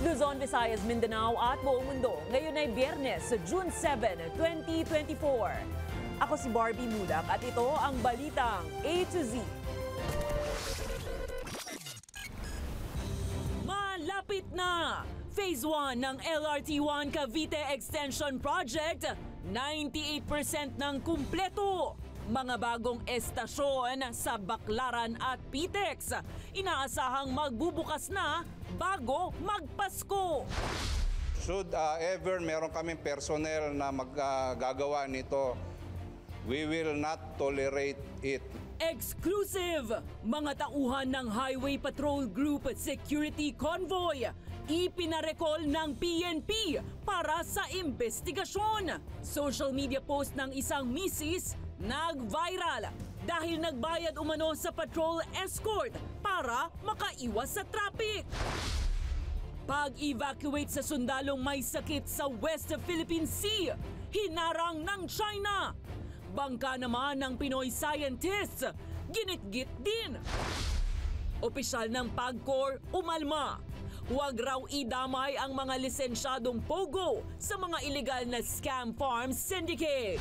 Luzon, Visayas, Mindanao at buong mundo. Ngayon ay Biyernes, June 7, 2024. Ako si Barbie Mulak at ito ang balitang A to Z. Malapit na! Phase 1 ng LRT1 Cavite Extension Project, 98% ng kumpleto. Mga bagong estasyon sa Baclaran at Pitex, inaasahang magbubukas na bago magpasko. Should ever meron kaming personnel na maggagawa nito, we will not tolerate it. Exclusive! Mga tauhan ng Highway Patrol Group Security Convoy, ipinarecall ng PNP para sa investigasyon. Social media post ng isang misis nag-viral dahil nagbayad umano sa patrol escort para makaiwas sa traffic. Pag-evacuate sa sundalong may sakit sa West Philippine Sea, hinarang ng China. Bangka naman ng Pinoy scientists, ginitgit din. Opisyal ng PAGCOR umalma. Huwag raw idamay ang mga lisensyadong POGO sa mga illegal na scam farm syndicate.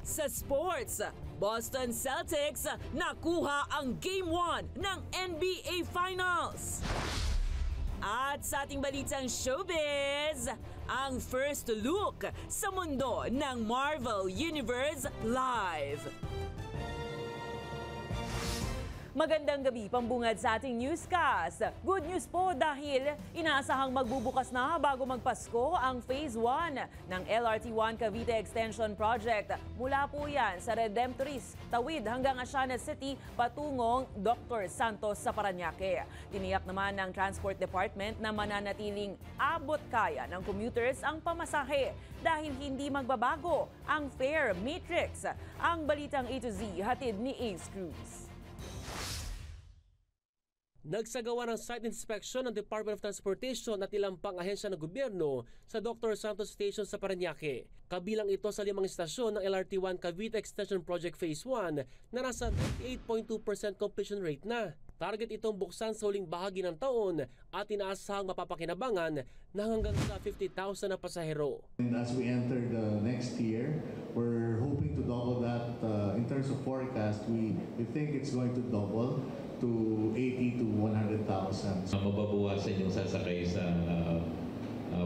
Sa sports, Boston Celtics nakuha ang Game 1 ng NBA Finals. At sa ating balitang showbiz, ang first look sa mundo ng Marvel Universe Live. Magandang gabi, pambungad sa ating newscast. Good news po dahil inaasahang magbubukas na bago magpasko ang Phase 1 ng LRT1 Cavite Extension Project. Mula po yan sa Redemptoris, Tawid hanggang Asiana City patungong Dr. Santos sa Parañaque. Tiniyak naman ng Transport Department na mananatiling abot kaya ng commuters ang pamasahe dahil hindi magbabago ang fare matrix. Ang balitang A to Z hatid ni Ace Cruz. Nagsagawa ng site inspection ng Department of Transportation at ilang pang-ahensya ng gobyerno sa Dr. Santos Station sa Parañaque. Kabilang ito sa 5 istasyon ng LRT1 Cavite Extension Project Phase 1 na nasa 98.2% completion rate na. Target itong buksan sa huling bahagi ng taon at inaasahang mapapakinabangan na hanggang sa 50,000 na pasahero. And as we enter the next year, we're hoping to double that. In terms of forecast, we think it's going to double to 80 to 100,000. Mababawasan yung sasakay sa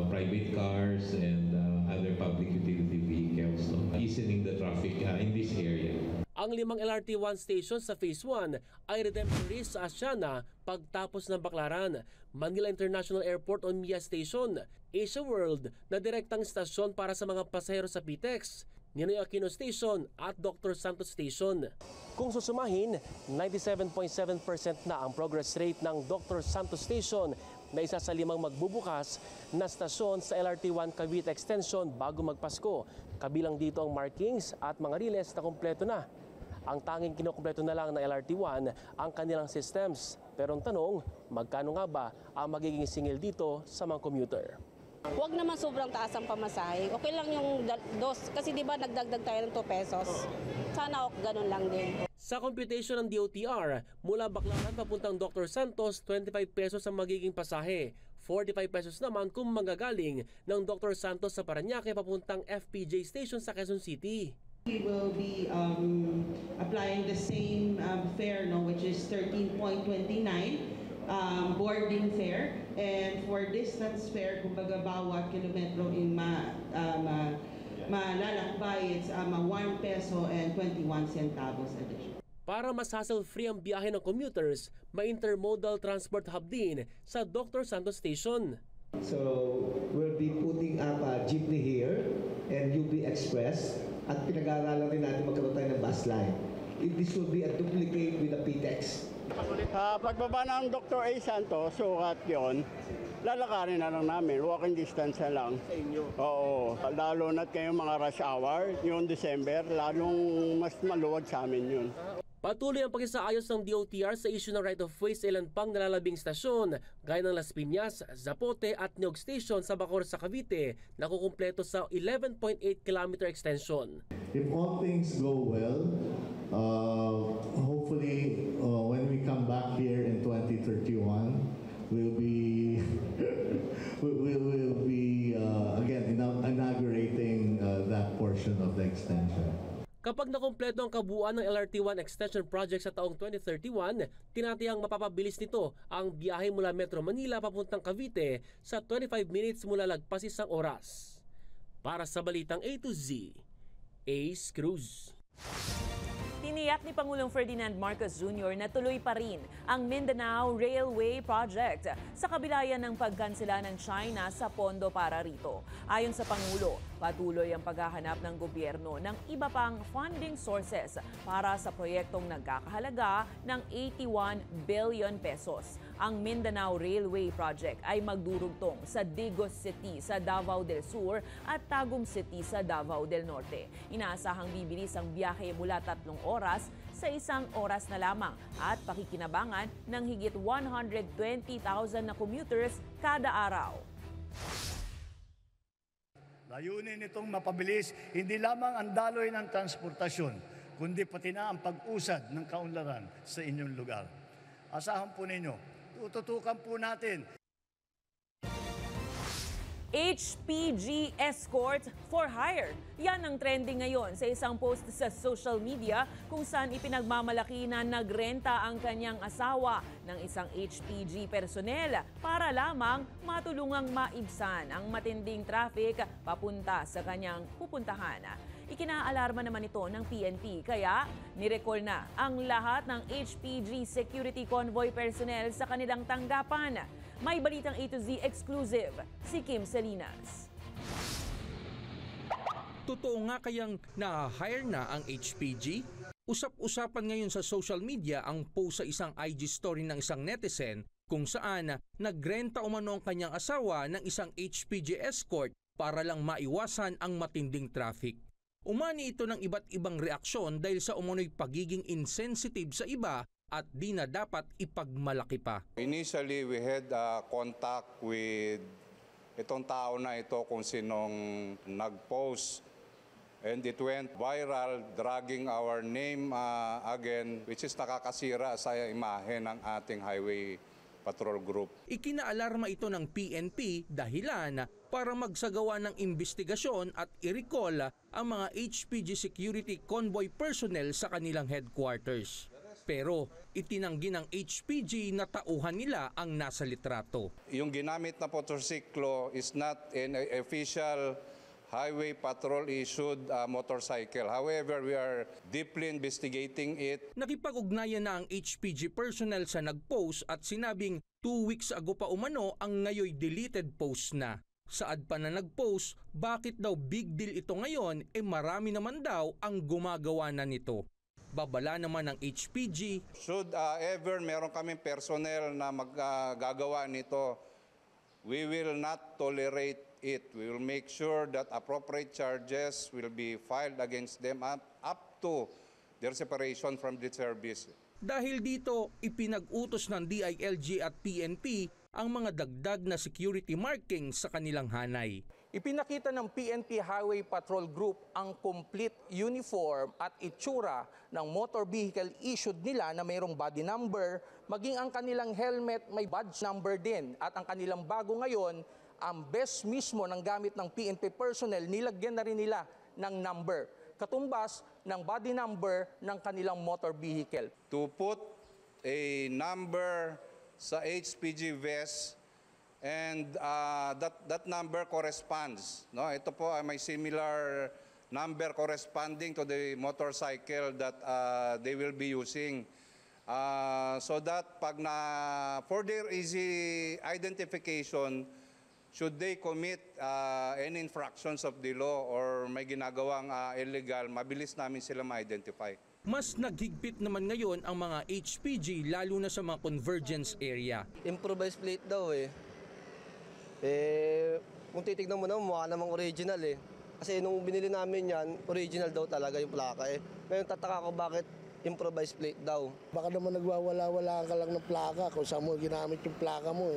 private cars and other public utility vehicles, easing the traffic in this area. Ang 5 LRT1 stations sa Phase 1 ay Redemptoris sa Asiana pagtapos ng Baclaran, Manila International Airport o MIA Station, Asia World na direktang istasyon para sa mga pasahero sa Pitex, Ninoy Aquino Station at Dr. Santos Station. Kung susumahin, 97.7% na ang progress rate ng Dr. Santos Station na isa sa 5 magbubukas na stasyon sa LRT1 Cavite Extension bago magpasko. Kabilang dito ang markings at mga riles na kumpleto na. Ang tanging kinukumpleto na lang ng LRT1 ang kanilang systems. Pero ang tanong, magkano nga ba ang magiging singil dito sa mga commuter? Huwag naman sobrang taas ang pamasahe. Okay lang yung dos. Kasi di ba nagdagdag tayo ng 2 pesos. Sana ganun lang din. Sa computation ng DOTR, mula Baclaran papuntang Dr. Santos, 25 pesos ang magiging pasahe. 45 pesos naman kung manggagaling ng Dr. Santos sa Parañaque papuntang FPJ Station sa Quezon City. We will be applying the same fare, which is 13.29. Boarding fare, and for distance fare, kumbaga bawat kilometro in malalakbay, it's 1 peso and 21 centavos additional. Para mas hassle-free ang biyahe ng commuters, may intermodal transport hub din sa Dr. Santos Station. So we'll be putting up a jeepney here and UB Express at pinag-aaralan din natin magkaroon tayo ng bus line. This will be a duplicate with the PTEX. Pagbaba ng Dr. A. Santos, sukat yun, lalakarin na lang namin, walking distance na lang. Sa inyo? Oo, lalo na't kayong mga rush hour, yung December, lalong mas maluwag sa amin yun. Patuloy ang pagsasaayos ng DOTR sa issue ng right-of-way sa ilan pang nalalabing stasyon, gaya ng Las Piñas, Zapote at Niog Station sa Bacoor sa Cavite, na kukumpleto sa 11.8 km extension. If all things go well, hopefully when we come back here in 2031, we'll be portion of the extension. Kapag nakumpleto ang kabuuan ng LRT1 Extension Project sa taong 2031, tinatayang mapapabilis nito ang biyahe mula Metro Manila papuntang Cavite sa 25 minutes mula lagpas isang oras. Para sa Balitang A to Z, Ace Cruz. Tiniyak ni Pangulong Ferdinand Marcos Jr. na tuloy pa rin ang Mindanao Railway Project sa kabila yan ng pagkansela ng China sa pondo para rito. Ayon sa Pangulo, patuloy ang paghahanap ng gobyerno ng iba pang funding sources para sa proyektong nagkakahalaga ng 81 billion pesos. Ang Mindanao Railway Project ay magdurugtong sa Digos City sa Davao del Sur at Tagum City sa Davao del Norte. Inaasahang bibilis ang biyahe mula 3 oras sa 1 oras na lamang at pakikinabangan ng higit 120,000 na commuters kada araw. Layunin nitong mapabilis hindi lamang ang daloy ng transportasyon, kundi pati na ang pag-usad ng kaunlaran sa inyong lugar. Asahan po ninyo, tututukan po natin. HPG Escort for Hire. Yan ang trending ngayon sa isang post sa social media kung saan ipinagmamalaki na nagrenta ang kanyang asawa ng isang HPG personnel para lamang matulungang maibsan ang matinding traffic papunta sa kanyang pupuntahan. Ikinaalarma naman ito ng PNP kaya nirecall na ang lahat ng HPG Security Convoy personnel sa kanilang tanggapan. May Balitang A to Z exclusive, si Kim Salinas. Totoo nga kayang na-hire na ang HPG? Usap-usapan ngayon sa social media ang post sa isang IG story ng isang netizen kung saan nagrenta umano ang kanyang asawa ng isang HPG escort para lang maiwasan ang matinding traffic. Umani ito ng iba't ibang reaksyon dahil sa umano'y pagiging insensitive sa iba at di na dapat ipagmalaki pa. Initially, we had contact with itong tao na ito kung sinong nag-post. And it went viral, dragging our name again, which is nakakasira sa imahe ng ating highway patrol group. Ikinaalarma ito ng PNP dahilan para magsagawa ng investigasyon at i-recall ang mga HPG security convoy personnel sa kanilang headquarters. Pero itinanggi ng HPG na tauhan nila ang nasa litrato. Yung ginamit na motorsiklo is not an official highway patrol issued motorcycle. However, we are deeply investigating it. Nakipag-ugnayan na ang HPG personnel sa nag-post at sinabing 2 weeks ago pa umano ang ngayoy deleted post na. Saad pa na nag-post, bakit daw big deal ito ngayon marami naman daw ang gumagawa na nito. Babala naman ng HPG. Should ever meron kaming personnel na maggagawa nito, we will not tolerate it. We will make sure that appropriate charges will be filed against them up to their separation from the service. Dahil dito, ipinag-utos ng DILG at PNP ang mga dagdag na security markings sa kanilang hanay. Ipinakita ng PNP Highway Patrol Group ang complete uniform at itsura ng motor vehicle issued nila na mayroong body number, maging ang kanilang helmet may badge number din. At ang kanilang bago ngayon, ang best mismo ng gamit ng PNP personnel, nilagyan na rin nila ng number. Katumbas ng body number ng kanilang motor vehicle. To put a number sa HPG vest, and that number corresponds. No? Ito po ay may similar number corresponding to the motorcycle that they will be using. So that pag for their easy identification, should they commit any infractions of the law or may ginagawang illegal, mabilis namin sila ma-identify. Mas naghigpit naman ngayon ang mga HPG lalo na sa mga convergence area. Improvised plate daw kung titignan mo naman, mukha namang original Kasi nung binili namin yan, original daw talaga yung plaka Ngayon tataka ko bakit improvised plate daw. Baka naman nagwawala-wala ka lang ng plaka kung saan mo ginamit yung plaka mo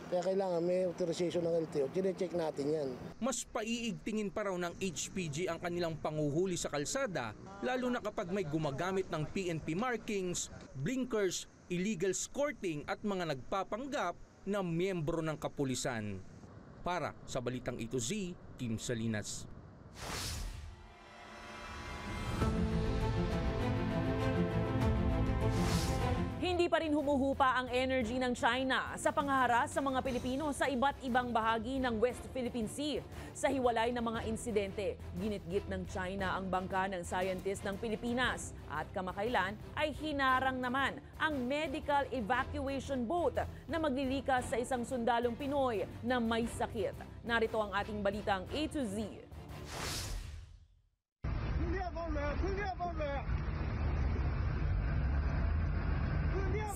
Kaya kailangan may authorization ng LTO. Chine-check natin yan. Mas paiigtingin pa raw ng HPG ang kanilang panguhuli sa kalsada, lalo na kapag may gumagamit ng PNP markings, blinkers, illegal escorting at mga nagpapanggap na miyembro ng kapulisan. Para sa Balitang A to Z, Kim Salinas. Hindi pa rin humuhupa ang energy ng China sa pangharas sa mga Pilipino sa iba't ibang bahagi ng West Philippine Sea. Sa hiwalay na mga insidente, ginitgit ng China ang bangka ng scientist ng Pilipinas at kamakailan ay hinarang naman ang medical evacuation boat na maglilikas sa isang sundalong Pinoy na may sakit. Narito ang ating balitang A to Z.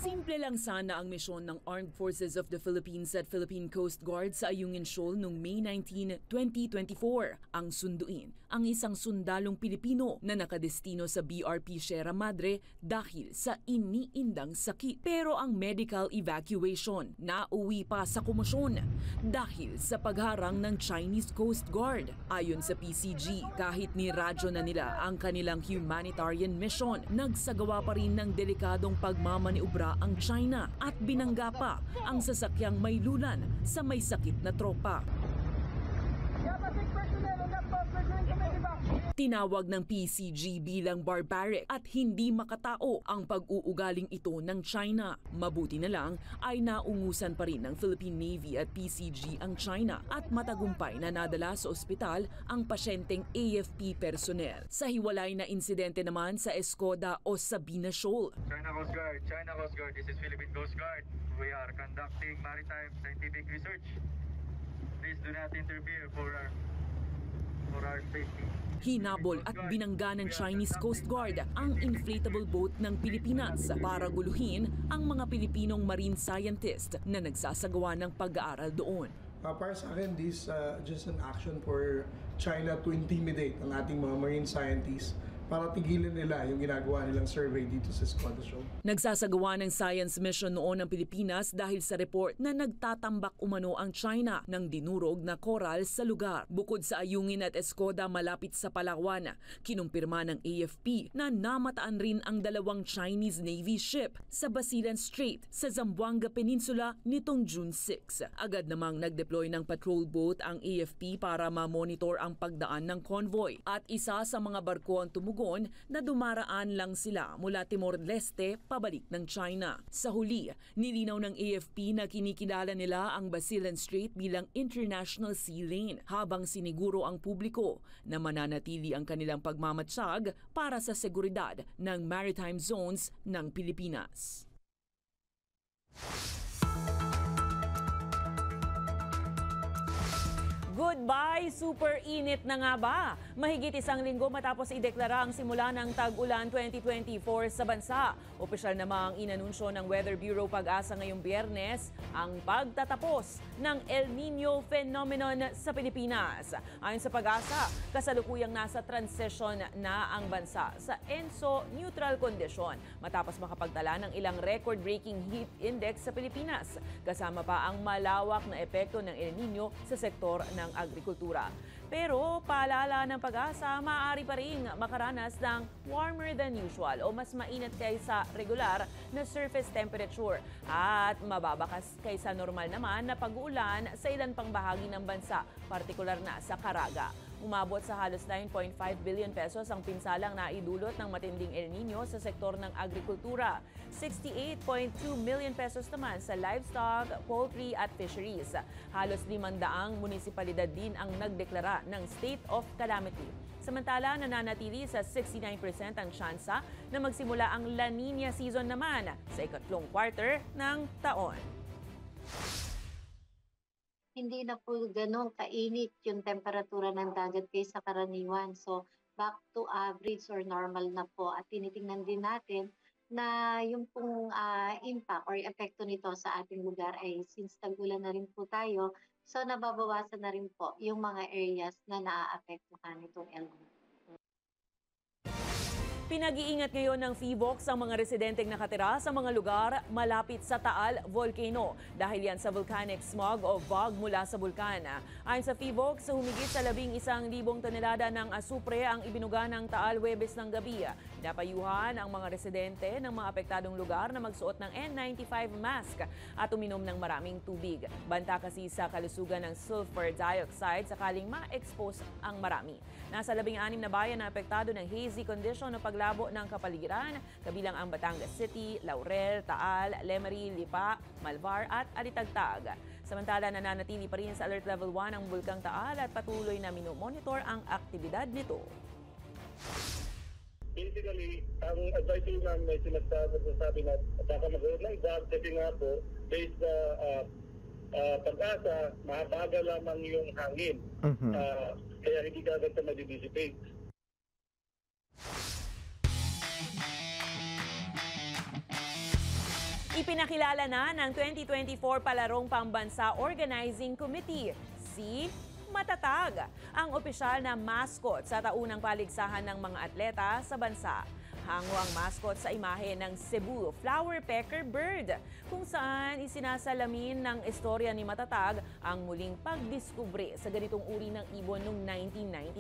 Simple lang sana ang misyon ng Armed Forces of the Philippines at Philippine Coast Guard sa Ayungin Shoal noong May 19, 2024. Ang sunduin ang isang sundalong Pilipino na nakadestino sa BRP Sierra Madre dahil sa iniindang sakit. Pero ang medical evacuation nauwi pa sa komosyon dahil sa pagharang ng Chinese Coast Guard. Ayon sa PCG, kahit niradyo na nila ang kanilang humanitarian mission, nagsagawa pa rin ng delikadong pagmamaniobra ang China at binangga pa ang sasakyang may lulan sa may sakit na tropa. Tinawag ng PCG bilang barbaric at hindi makatao ang pag-uugaling ito ng China. Mabuti na lang ay naungusan pa rin ng Philippine Navy at PCG ang China at matagumpay na nadala sa ospital ang pasyenteng AFP personnel. Sa hiwalay na insidente naman sa Escoda o Sabina Shoal. China Coast Guard, this is Philippine Coast Guard. We are conducting maritime scientific research. Please do not interfere for our safety. Hinabol at binangga ng Chinese Coast Guard ang inflatable boat ng Pilipinas para guluhin ang mga Pilipinong marine scientist na nagsasagawa ng pag-aaral doon. Para sa akin, this just an action for China to intimidate ang ating mga marine scientists para tigilan nila yung ginagawa nilang survey dito sa Escoda Shoal. Nagsasagawa ng science mission noon ng Pilipinas dahil sa report na nagtatambak umano ang China ng dinurog na coral sa lugar. Bukod sa Ayungin at Escoda malapit sa Palawan, kinumpirma ng AFP na namataan rin ang dalawang Chinese Navy ship sa Basilan Strait sa Zamboanga Peninsula nitong June 6. Agad namang nag-deploy ng patrol boat ang AFP para ma-monitor ang pagdaan ng convoy at isa sa mga barko ang tumugon na dumaraan lang sila mula Timor-Leste pabalik ng China. Sa huli, nilinaw ng AFP na kinikilala nila ang Basilan Strait bilang International Sea Lane habang siniguro ang publiko na mananatili ang kanilang pagmamatsyag para sa seguridad ng maritime zones ng Pilipinas. Goodbye, super init na nga ba? Mahigit isang linggo matapos ideklara ang simula ng tag-ulan 2024 sa bansa. Opisyal namang inanunsyo ng Weather Bureau Pag-asa ngayong Biyernes ang pagtatapos ng El Nino phenomenon sa Pilipinas. Ayon sa Pag-asa, kasalukuyang nasa transition na ang bansa sa ENSO neutral condition matapos makapagtala ng ilang record-breaking heat index sa Pilipinas. Kasama pa ang malawak na epekto ng El Nino sa sektor ng agrikultura. Pero paalala ng Pag-asa, maaari pa rin makaranas ng warmer than usual o mas mainit kaysa regular na surface temperature at mababakas kaysa normal naman na pag-uulan sa ilan pang bahagi ng bansa, partikular na sa Caraga. Umabot sa halos 9.5 billion pesos ang pinsalang naidulot ng matinding El Nino sa sektor ng agrikultura. 68.2 million pesos naman sa livestock, poultry at fisheries. Halos 500 munisipalidad din ang nagdeklara ng state of calamity. Samantala, nananatili sa 69% ang tsansa na magsimula ang La Nina season naman sa ikatlong quarter ng taon. Hindi na po ganun kainit yung temperatura ng dagat kaysa karaniwan. So, back to average or normal na po. At tinitingnan din natin na yung pong impact or epekto nito sa ating lugar ay since tag-ulan na rin po tayo, so nababawasan na rin po yung mga areas na naaapektuhan nitong El Nino. Pinag-iingat ngayon ng PHIVOLCS ang mga residenteng nakatira sa mga lugar malapit sa Taal Volcano dahil yan sa volcanic smog o VOG mula sa bulkan. Ayon sa PHIVOLCS, humigit sa 11,000 tonelada ng asupre ang ibinuga ng Taal Huwebes ng gabi. Pinapayuhan ang mga residente ng mga apektadong lugar na magsuot ng N95 mask at uminom ng maraming tubig. Banta kasi sa kalusugan ng sulfur dioxide sakaling ma-expose ang marami. Nasa 16 na bayan na apektado ng hazy condition o paglalang paglabo ng kapaligiran, kabilang ang Batangas City, Laurel, Taal, Lemery, Lipa, Malvar at Alitagtag. Samantala, nananatili pa rin sa Alert Level 1 ang Bulkang Taal at patuloy na minomonitor ang aktibidad nito. Basically, ang advisory namin ay sinasabi na baka mag-hold ng dam kasi nga po, based sa pag-asa, mahabaga lamang yung hangin. Kaya hindi kagad na madidissipate. Ipinakilala na ng 2024 Palarong Pambansa Organizing Committee, si Matatag, ang opisyal na mascot sa taunang paligsahan ng mga atleta sa bansa. Hango ang mascot sa imahe ng Cebu Flower Pecker Bird, kung saan isinasalamin ng istorya ni Matatag ang muling pagdiskubre sa ganitong uri ng ibon noong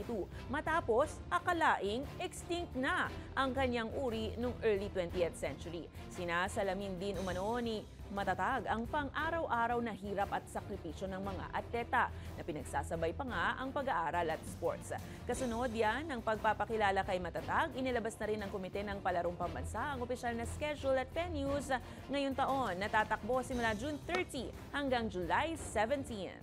1992, matapos akalaing extinct na ang kanyang uri noong early 20th century. Sinasalamin din umano ni Matatag ang pang-araw-araw na hirap at sakripisyo ng mga atleta na pinagsasabay pa nga ang pag-aaral at sports. Kasunod yan ng pagpapakilala kay Matatag, inilabas na rin ng Komite ng Palarong Pambansa ang opisyal na schedule at venues ngayong taon na tatakbo simula June 30 hanggang July 17.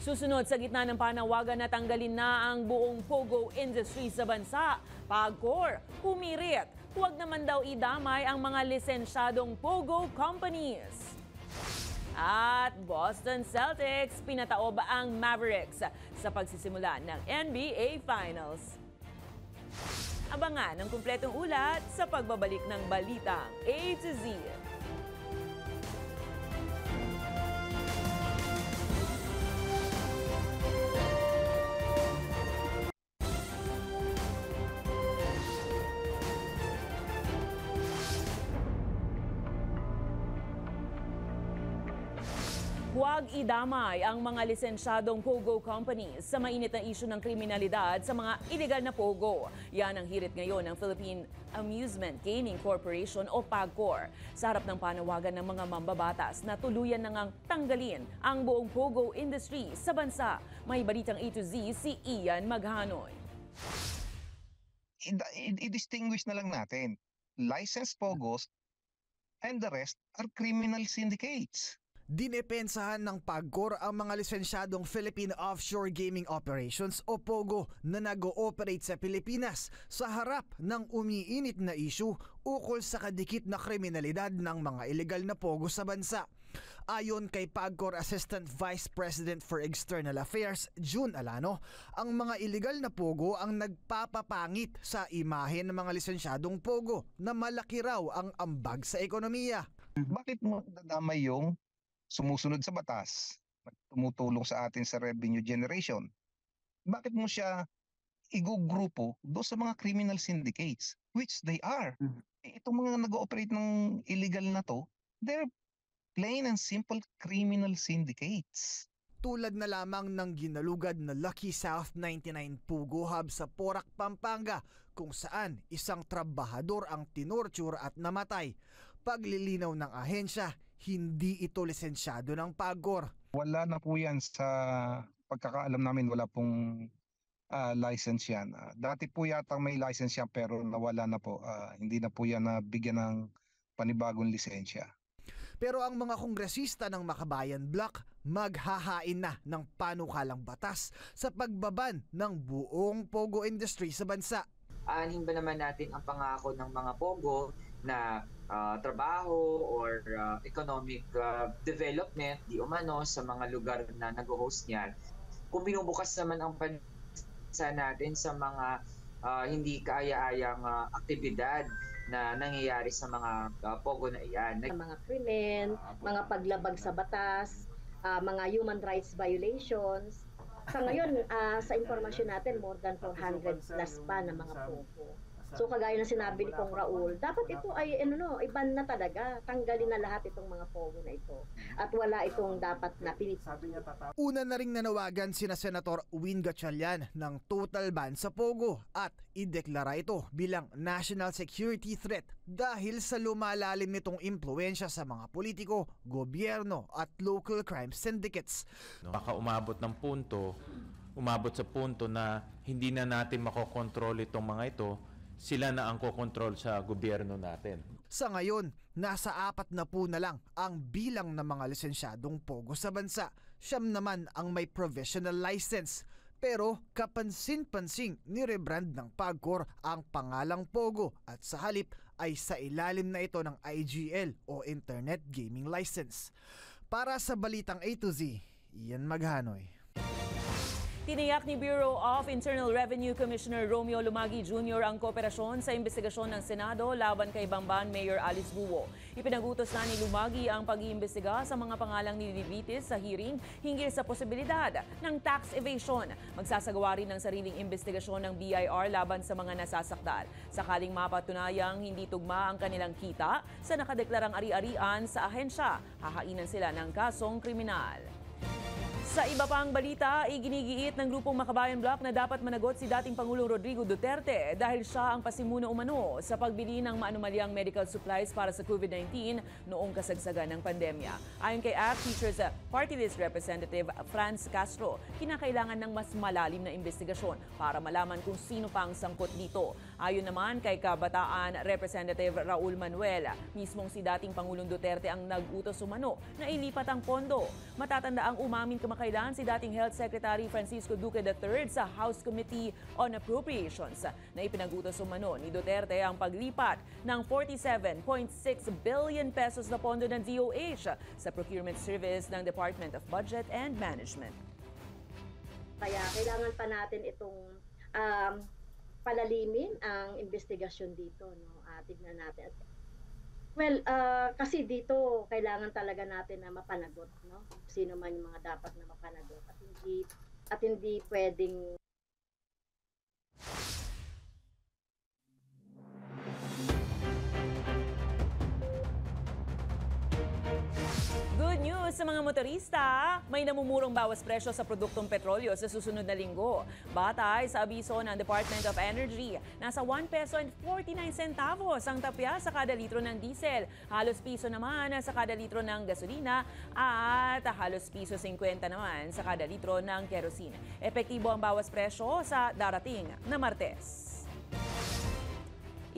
Susunod sa gitna ng panawagan na tanggalin na ang buong pogo industry sa bansa, PAGCOR humirit. Huwag naman daw idamay ang mga lisensyadong pogo companies. At Boston Celtics pinataob ang Mavericks sa pagsisimula ng NBA Finals. Abangan ang kumpletong ulat sa pagbabalik ng Balitang A to Z. Huwag idamay ang mga lisensyadong pogo companies sa mainit na isyu ng kriminalidad sa mga illegal na pogo. Yan ang hirit ngayon ng Philippine Amusement Gaming Corporation o PAGCOR sa harap ng panawagan ng mga mambabatas na tuluyan na ngang tanggalin ang buong pogo industry sa bansa. May balitang A to Z si Ian Maghanoy. I-distinguish na lang natin. Licensed pogos and the rest are criminal syndicates. Dinepensahan ng PAGCOR ang mga lisensyadong Philippine Offshore Gaming Operations o POGO na nag-ooperate sa Pilipinas sa harap ng umiinit na issue ukol sa kadikit na kriminalidad ng mga illegal na POGO sa bansa. Ayon kay PAGCOR Assistant Vice President for External Affairs, June Alano, ang mga illegal na POGO ang nagpapapangit sa imahe ng mga lisensyadong POGO na malaki raw ang ambag sa ekonomiya. Bakit mo dadamay yung sumusunod sa batas, tumutulong sa atin sa revenue generation? Bakit mo siya igugrupo do sa mga criminal syndicates, which they are? Itong mga nag-ooperate ng illegal na to, they're plain and simple criminal syndicates. Tulad na lamang ng ginalugad na Lucky South 99 Pogo Hub sa Porac, Pampanga, kung saan isang trabahador ang tinorture at namatay. Paglilinaw ng ahensya, hindi ito lisensyado ng PAGCOR. Wala na po yan sa pagkakaalam namin, wala pong license yan. Dati po yata may license yan pero nawala na po. Hindi na po yan nabigyan ng panibagong lisensya. Pero ang mga kongresista ng Makabayan Bloc maghahain na ng panukalang batas sa pagbaban ng buong pogo industry sa bansa. Aanhin ba naman natin ang pangako ng mga pogo na trabaho or economic development di umano sa mga lugar na nag-host niyan? Kung binubukas naman ang bansa natin sa mga hindi kaaya-ayang aktibidad na nangyayari sa mga pogo na iyan. Mga krimen, mga paglabag sa batas, mga human rights violations. Sa ngayon, sa informasyon natin, more than 400 plus pa na mga pogo. So kagaya ng sinabi ni Kong Raul, dapat ito ay iban na talaga. Tanggalin na lahat itong mga pogo na ito. At wala itong dapat na Una na ring nanawagan sina Senator Win Gatchalian ng total ban sa pogo at ideklara ito bilang national security threat dahil sa lumalalim nitong impluensya sa mga politiko, gobyerno at local crime syndicates. Baka umabot sa punto na hindi na natin makokontrol itong mga ito sila na ang kokontrol sa gobyerno natin. Sa ngayon, nasa 40 na lang ang bilang ng mga lisensyadong Pogo sa bansa. 9 naman ang may provisional license. Pero kapansin-pansing ni-rebrand ng PAGCOR ang pangalang Pogo at sa halip ay sa ilalim na ito ng IGL o Internet Gaming License. Para sa Balitang A to Z, Ian Maghanoy. Tiniyak ni Bureau of Internal Revenue Commissioner Romeo Lumagi Jr. ang kooperasyon sa investigasyon ng Senado laban kay Bamban Mayor Alice Guo. Ipinagutos na ni Lumagi ang pag-iimbestiga sa mga pangalang nililitis sa hearing hinggil sa posibilidad ng tax evasion. Magsasagawa rin ng sariling investigasyon ng BIR laban sa mga nasasakdal. Sakaling mapatunayang hindi tugma ang kanilang kita sa nakadeklarang ari-arian sa ahensya, hahainan sila ng kasong kriminal. Sa iba pang balita, iginigiit ng grupong Makabayan Bloc na dapat managot si dating Pangulong Rodrigo Duterte dahil siya ang pasimuno umano sa pagbili ng maanumalyang medical supplies para sa COVID-19 noong kasagsagan ng pandemya. Ayon kay ACT Teachers Party List Representative Franz Castro, kinakailangan ng mas malalim na investigasyon para malaman kung sino pang sangkot dito. Ayon naman kay Kabataan Representative Raul Manuel, mismong si dating Pangulong Duterte ang nag-utos umano na ilipat ang pondo. Matatandaang umamin kamakailan si dating Health Secretary Francisco Duque III sa House Committee on Appropriations na ipinag-utos umano ni Duterte ang paglipat ng 47.6 billion pesos na pondo ng DOH sa procurement service ng Department of Budget and Management. Kaya kailangan pa natin itong palalimin ang investigasyon dito, no? Tignan natin. Well, kasi dito kailangan talaga natin na mapanagot, no? Sino man yung mga dapat na mapanagot at hindi pwedeng Good news sa mga motorista, may namumurong bawas presyo sa produktong petrolyo sa susunod na linggo. Batay sa abiso ng Department of Energy, nasa 1 peso and 49 centavos ang tapya sa kada litro ng diesel. Halos piso naman sa kada litro ng gasolina at halos piso 50 naman sa kada litro ng kerosene. Epektibo ang bawas presyo sa darating na Martes.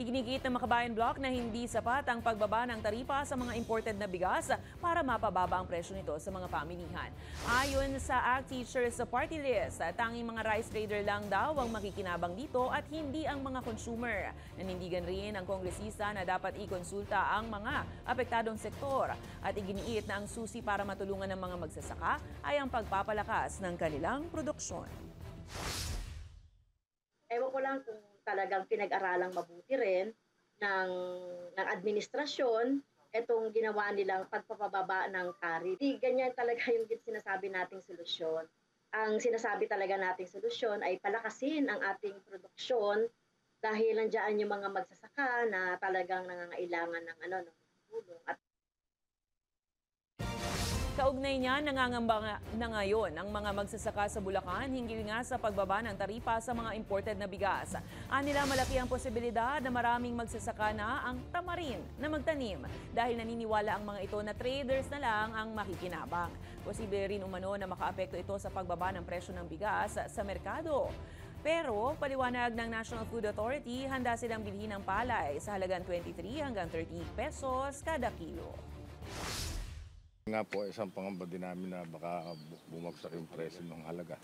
Iginigiit ng Makabayan Bloc na hindi sapat ang pagbaba ng taripa sa mga imported na bigas para mapababa ang presyo nito sa mga pamilihan. Ayon sa ACT Teachers Party List, tanging mga rice trader lang daw ang makikinabang dito at hindi ang mga consumer. Nanindigan rin ang kongresista na dapat ikonsulta ang mga apektadong sektor at iginiit na ang susi para matulungan ng mga magsasaka ay ang pagpapalakas ng kanilang produksyon. Ewan ko lang kung talagang pinag-aralang mabuti rin ng administrasyon itong ginawa nilang pagpapababa ng tarif. Ganyan talaga yung sinasabi nating solusyon. Ang sinasabi talaga nating solusyon ay palakasin ang ating produksyon dahil nandiyan yung mga magsasaka na talagang nangangailangan ng tulong. At kaugnay niya, nangangamba na ngayon ang mga magsasaka sa Bulacan hinggil nga sa pagbaba ng taripa sa mga imported na bigas. Anila malaki ang posibilidad na maraming magsasaka na ang tamarin na magtanim dahil naniniwala ang mga ito na traders na lang ang makikinabang. Posible rin umano na makaapekto ito sa pagbaba ng presyo ng bigas sa merkado. Pero paliwanag ng National Food Authority, handa silang bilhin ng palay sa halagang 23 hanggang 30 pesos kada kilo. Nga po, isang pangamba din namin na baka bumagsak yung presyo ng halaga.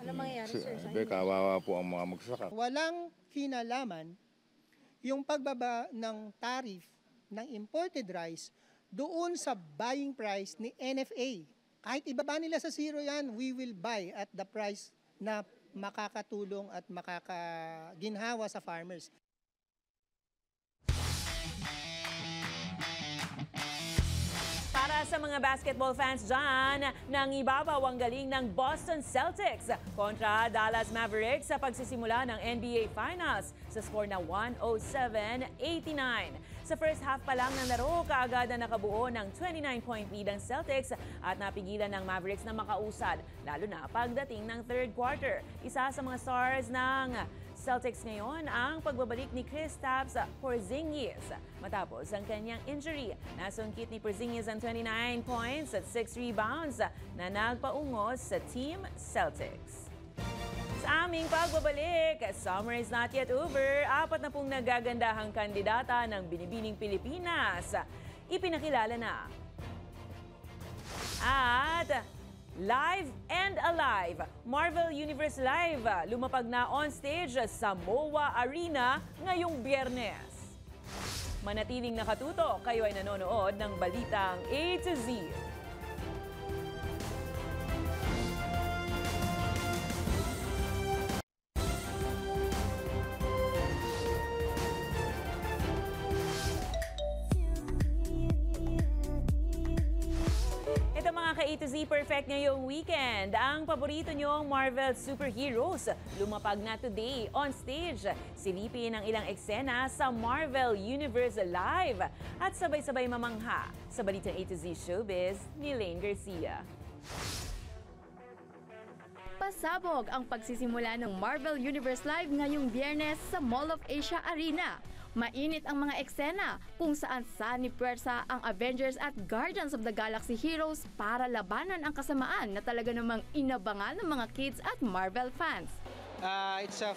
Ano mangyayari, sir? Kawawa po ang mga magsasaka. Walang kinalaman yung pagbaba ng tariff ng imported rice doon sa buying price ni NFA. Kahit ibaba nila sa zero yan, we will buy at the price na makakatulong at makakaginhawa sa farmers. Para sa mga basketball fans dyan, nangibabaw ang galing ng Boston Celtics kontra Dallas Mavericks sa pagsisimula ng NBA Finals sa score na 107-89. Sa first half pa lang ng laro, kaagad na nakabuo ng 29-point lead ang Celtics at napigilan ng Mavericks na makausad, lalo na pagdating ng third quarter. Isa sa mga stars ng Celtics ngayon ang pagbabalik ni Kristaps Porzingis matapos ang kanyang injury. Nasungkit ni Porzingis ang 29 points at 6 rebounds na nagpaungos sa Team Celtics. Sa sa aming pagbabalik. Summer is not yet over. 40 nagagandahang kandidata ng Binibining Pilipinas ipinakilala na. At Live and Alive, Marvel Universe Live, lumapag na on stage sa MOA Arena ngayong Biyernes. Manatiling nakatutok, kayo ay nanonood ng Balitang A to Z. Ka-A to Z Perfect ngayong weekend. Ang paborito niyong Marvel superheroes lumapag na today on stage. Silipin ang ilang eksena sa Marvel Universe Live at sabay-sabay mamangha sa Balitang A to Z Showbiz ni Lane Garcia. Pasabog ang pagsisimula ng Marvel Universe Live ngayong Biyernes sa Mall of Asia Arena. Mainit ang mga eksena kung saan sanipuwersa ang Avengers at Guardians of the Galaxy heroes para labanan ang kasamaan na talaga namang inabangan ng mga kids at Marvel fans. It's a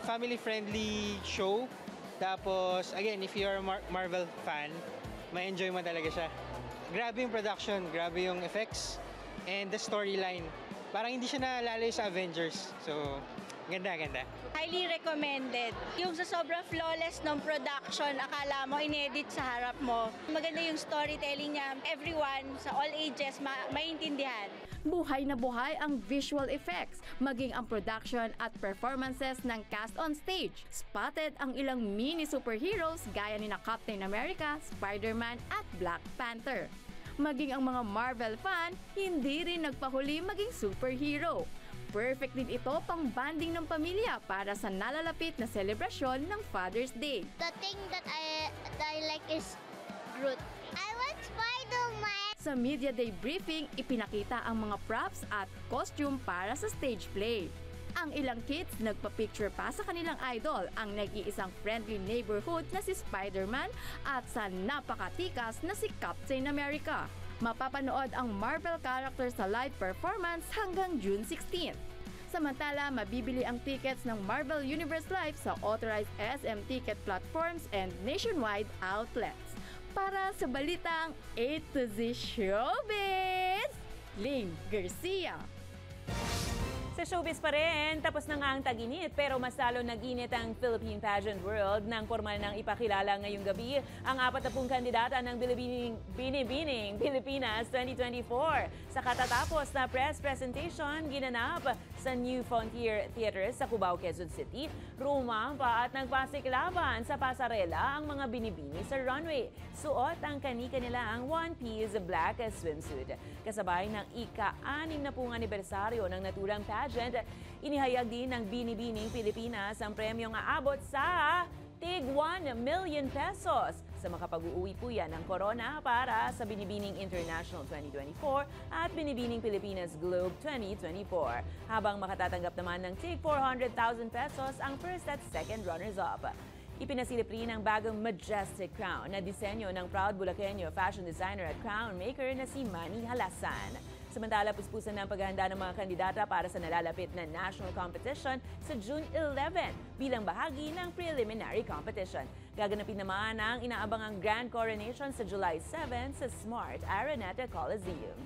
family-friendly show. Tapos, again, if you're a Marvel fan, ma-enjoy mo talaga siya. Grabe yung production, grabe yung effects, and the storyline. Parang hindi siya nalalayo sa Avengers. So, ganda. Highly recommended. Yung sa sobrang flawless ng production, akala mo inedit sa harap mo. Maganda yung storytelling niya. Everyone sa all ages maintindihan. Buhay na buhay ang visual effects, maging ang production at performances ng cast on stage. Spotted ang ilang mini superheroes gaya ni na Captain America, Spider-Man at Black Panther. Maging ang mga Marvel fan, hindi rin nagpahuli maging superhero. Perfect din ito pang banding ng pamilya para sa nalalapit na selebrasyon ng Father's Day. The thing that I like is Groot. I want Spider-Man! Sa Media Day briefing, ipinakita ang mga props at costume para sa stage play. Ang ilang kids nagpa-picture pa sa kanilang idol, ang nag-iisang friendly neighborhood na si Spider-Man at sa napakatikas na si Captain America. Mapapanood ang Marvel characters sa live performance hanggang June 16. Samantala, mabibili ang tickets ng Marvel Universe Live sa authorized SM ticket platforms and nationwide outlets. Para sa Balitang A to Z Showbiz, Lane Garcia. Sa showbiz pa rin, tapos na nga ang tag-init pero mas lalo nag-init ang Philippine Pageant World nang formal nang ipakilala ngayong gabi ang 40 kandidata ng Binibining Pilipinas 2024. Sa katatapos na press presentation, ginanap sa New Frontier Theater sa Cubao, Quezon City, rumampa at nagpasiklaban sa pasarela ang mga binibini sa runway. Suot ang kani-kanilang one-piece black swimsuit. Kasabay ng ika-60 anibersaryo ng naturang pageant, inihayag din ng Binibining Pilipinas ang premyong aabot sa tig 1 million pesos sa makapag-uuwi po yan ng corona para sa Binibining International 2024 at Binibining Pilipinas Globe 2024. Habang makatatanggap naman ng tig 400,000 pesos ang first at second runners-up. Ipinasilip rin ang bagong Majestic Crown na disenyo ng proud Bulakenyo fashion designer at crown maker na si Manny Halasan. Samantala, puspusan ng paghahanda ng mga kandidata para sa nalalapit na national competition sa June 11 bilang bahagi ng preliminary competition. Gaganapin naman ang inaabangang Grand Coronation sa July 7 sa Smart Araneta Coliseum.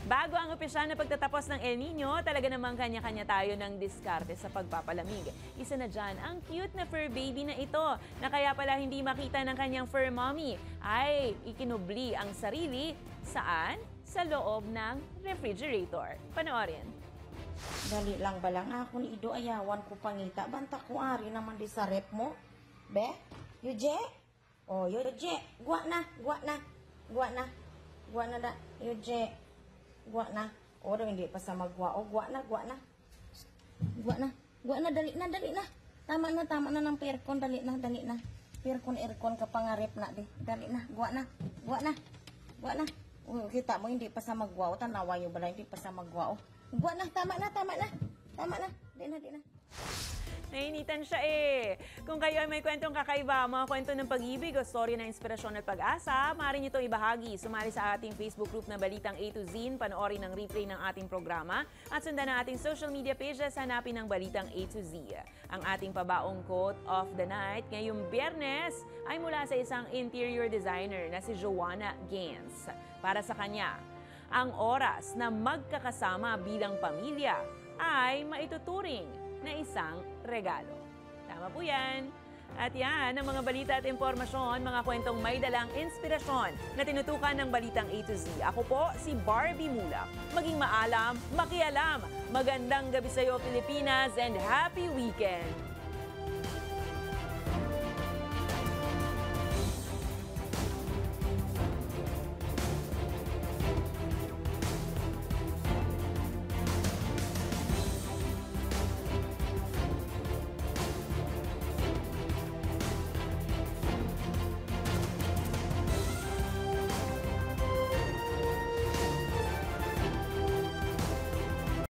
Bago ang opisyal na pagtatapos ng El Nino, talaga namang kanya-kanya tayo ng diskarte sa pagpapalamig. Isa na dyan ang cute na fur baby na ito na kaya pala hindi makita ng kanyang fur mommy ay ikinubli ang sarili saan? Sa loob ng refrigerator. Panoorin. Dali lang ba lang ako ni Ido ayawan ko pangita. Banta ko ari naman di sa rep mo. Be? Yuje? Oh, Yuje. Gwa na. Gwa na da. Yuje. Gwa na. O, hindi pa sa magwa. O, gwa na. Gwa na, dali na. Tama na ng aircon, dali na. Aircon ka pangarip na, di. Dali na, gwa na. O, kita mo, hindi pa sa magwa. O, tanawa nyo ba na, hindi pa sa magwa. O, gwa na, tama na. Di na. Nainitan siya eh. Kung kayo ay may kwentong kakaiba, mga kwento ng pag-ibig o storya ng inspirasyon at pag-asa, maaari niyo ito ibahagi. Sumali sa ating Facebook group na Balitang A to Z, panoorin ang replay ng ating programa at sundan ang ating social media pages, hanapin ang Balitang A to Z. Ang ating pabaong quote of the night ngayong Biyernes ay mula sa isang interior designer na si Joanna Gaines. Para sa kanya, ang oras na magkakasama bilang pamilya ay maituturing na isang regalo. Tama po yan. At yan ang mga balita at impormasyon, mga kwentong may dalang inspirasyon na tinutukan ng Balitang A to Z. Ako po si Barbie Mulak. Maging maalam, makialam. Magandang gabi sa iyo, Pilipinas, and happy weekend!